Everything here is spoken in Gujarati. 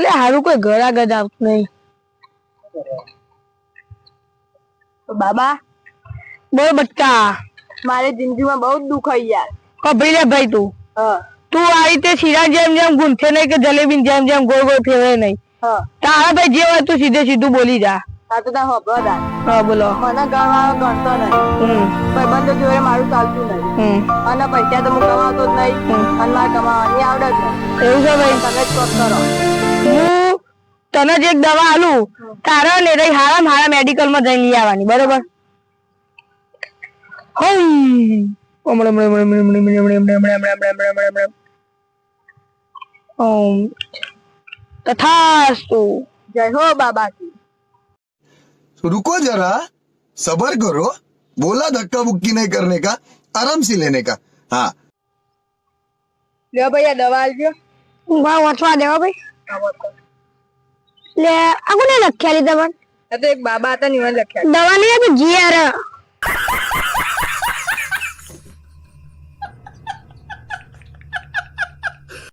એટલે હારું કોઈ ઘર આગળ આવતું નહીં. તો બાબા બોલ બટકા. મારે જિંદગીમાં બહુ દુઃખ હોય યાર. કભરી લે ભાઈ તું. તું આ રીતે શીરા જેમ જેમ ગૂંથે નહીં કે જલેબી જેમ જેમ ગોળ ગોળ ફેરવે નહીં. તારા ભાઈ જે હોય તું સીધે સીધું બોલી જા. હા તો તાર હોભળો તાર. હા બોલો. મને ગણવા ગણતો નહીં. ભાઈબંધો જોડે મારું ચાલતું નહીં. અને પૈસા તો હું કમાતો જ નહીં. અને મારે કમાવાની આવડે જ નહીં. એવું છે ભાઈ. તમે જ કોક કરો. હું તને જ એક દવા આલું તારા ને રહી હારા મારા મેડિકલ માં જઈને લઈ આવવાની બરોબર. तथास्तु. जय हो बाबा की. रुको जरा सबर करो बोला धक्का मुक्की नहीं करने का आराम से लेने का हाँ લ્યો ભાઈ આ દવા આલજો. વાંચવા દેવા ભાઈ લે આ કોને લખ્યા લીધા પણ આ તો એક બાબા હતા ને એને લખ્યા. દવા નહીં આપી જીઆર